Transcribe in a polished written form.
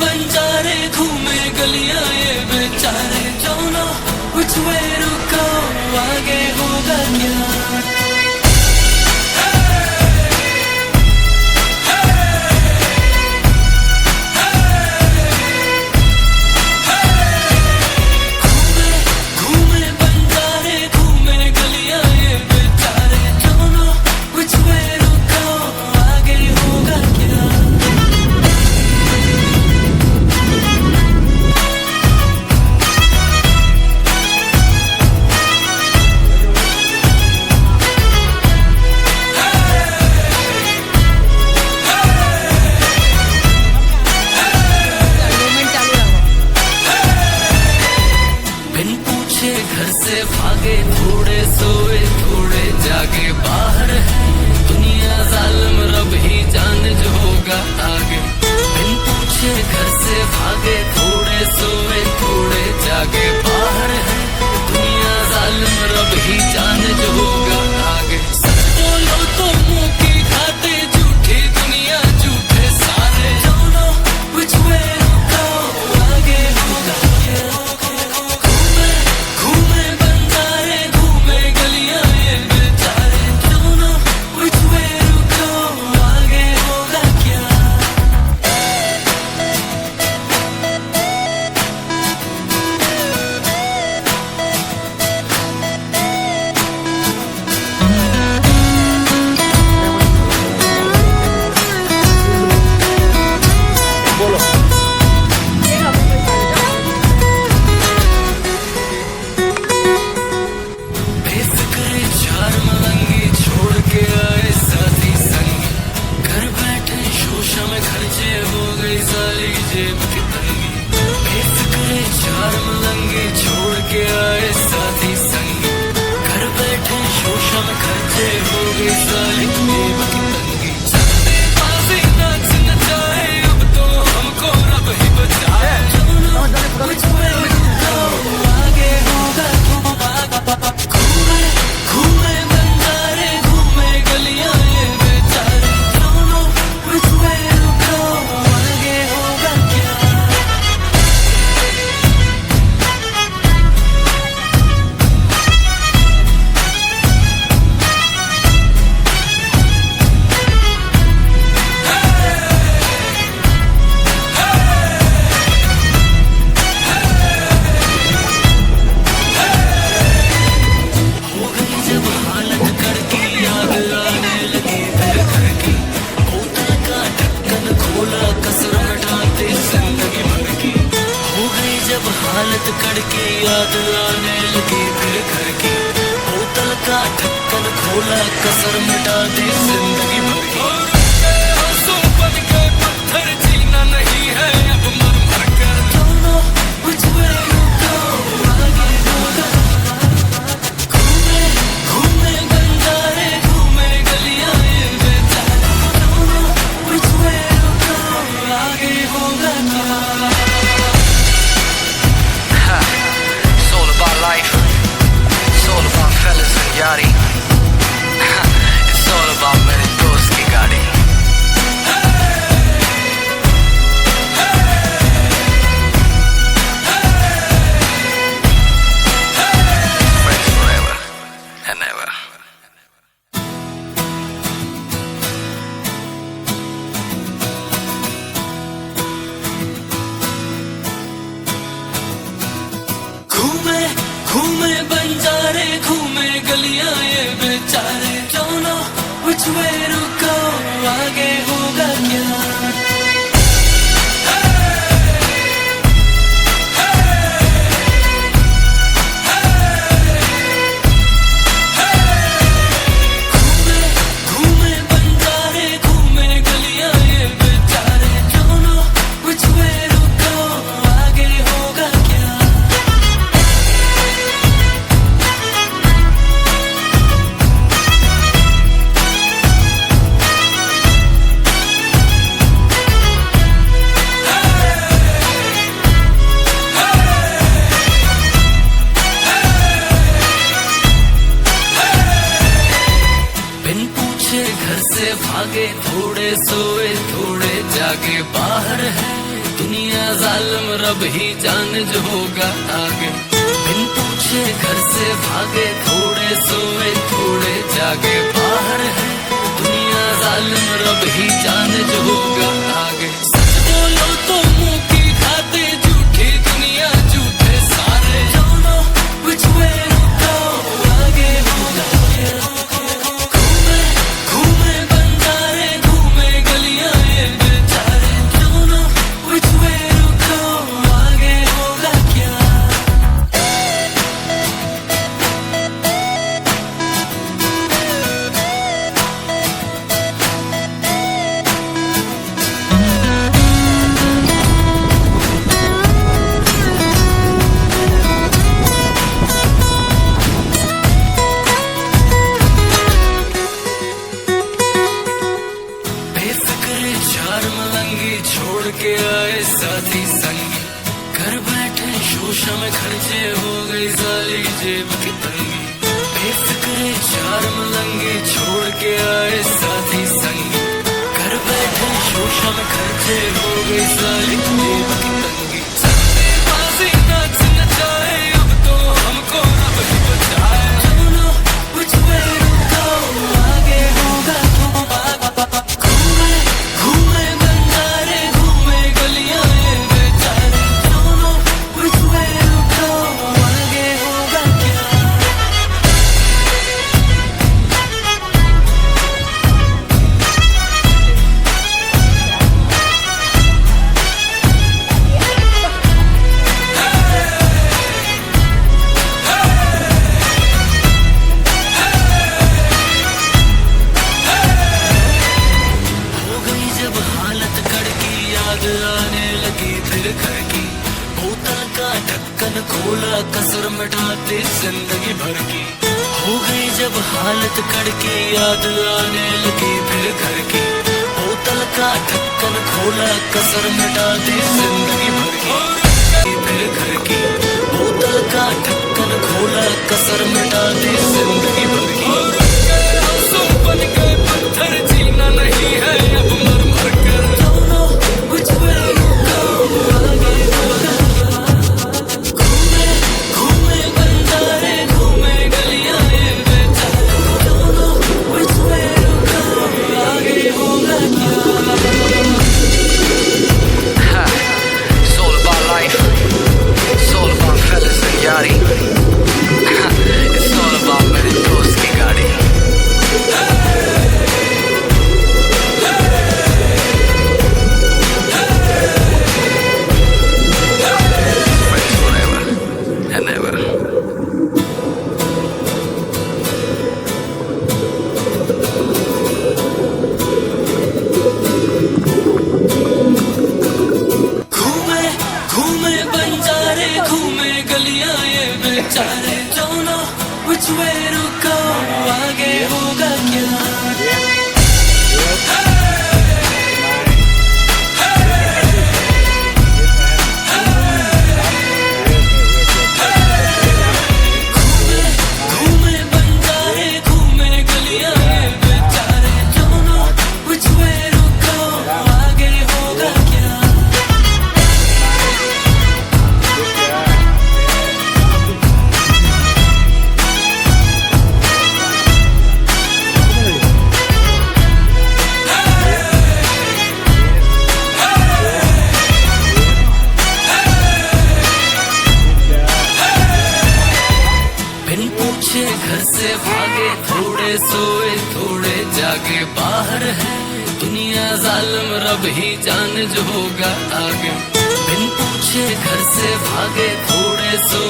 बंजारे घूमे गलियां ये बेचारे don't know which way to go आगे होगा क्या। घर से भागे थोड़े सोए थोड़े जागे बाहर है दुनिया जालिम रब ही जाने जो होगा आगे। बिन पूछे घर से भागे थोड़े सोए थोड़े जागे बाहर है दुनिया जालिम रब ही जाने जो होगा आगे। सच बोलो तो मुंह की खाते झूठी दुनिया झूठे सारे don't know which way to go आगे होगा क्या। छोड़ के आए साथी संगी घर बैठे शोषण खर्चे हो गई सारी जेब की तंगी। चलते बाजी नाच नचाए अब तो हमको रब ही बचाए आगे होगा घूमे घूमे बंजारे घूमे गलियां ये बेचारे don't know which way to go आगे होगा क्या। हालत कड़के याद आने लगी फिर घर की बोतल का ढक्कन खोला कसर मिटा दी जिंदगी भर की आंसू बन के पत्थर जीना नहीं है अब मर मर कर don't know which way to go आगे होगा। घूमे घूमे बंजारे घूमे गलियां ये बेचारे don't know which way to go आगे होगा क्या। Life, it's all about fellas and yachty. It's all about मेरे दोस्त की गाड़ी। Friends forever and ever. घूमे बंजारे घूमे गलियां ये बेचारे don't know which way to go आगे होगा क्या। भागे थोड़े सोए थोड़े जागे बाहर है दुनिया रब ही जाने जो होगा आगे। बिन पूछे घर से भागे, थोड़े सोए थोड़े जागे, बाहर है दुनिया जालिम, रब ही जाने जो होगा आगे। सच बोलो तो मुंह की खाते, झूठी दुनिया झूठे सारे, don't know which way to go, आगे होगा घूमे घूमे बंजारे, घूमे गलियां ये बेचारे, don't know which way to go, आगे होगा क्या। चार मलंगी छोड़ के आए साथी संगी, घर बैठे शोशा में खर्चे हो गई साली जेब की तंगी। बेफिक्रे चार मलंगी छोड़ के आए साथी संगी, घर बैठे शोशा में खर्चे हो गई साली जेब की तंगी। सट्टेबाजी नाच नचाए, अब तो हमको रब ही बचाए, don't know which way to go, आगे होगा घूमे घूमे बंजारे, घूमे गलियां ये बेचारे, don't know which way to go, आगे होगा क्या। हो गई जब हालत कड़की, याद आने लगी फिर घर की, बोतल का ढक्कन खोला, कसर मिटाते जिंदगी भर की। हो गई जब हालत कड़की, याद आने लगी फिर घर की, बोतल का ढक्कन खोला, कसर मिटाते जिंदगी भर की। फिर घर की बोतल का ढक्कन खोला, कसर मिटाते जिंदगी भर की। आंसू बन गए पत्थर, जीना नहीं है अब मर मर कर, don't know which way to go, आगे होगा घूमे घूमे बंजारे, घूमे गलियां ये बेचारे, don't know which way to go, आगे होगा क्या। It's all about life. It's all about fellas and yachty. It's all about मेरे दोस्त की गाड़ी। Friends forever and ever. घूमे घूमे बंजारे, घूमे गलियां ये बेचारे, don't know which way to go, आगे होगा क्या। घूमे घूमे बंजारे, घूमे गलियां ये बेचारे, don't know which way to go, आगे होगा क्या। बिन पूछे घर से भागे, थोड़े सोए थोड़े जागे, बाहर है दुनिया जालिम, रब ही जाने जो होगा आगे। बिन पूछे घर से भागे, थोड़े सोए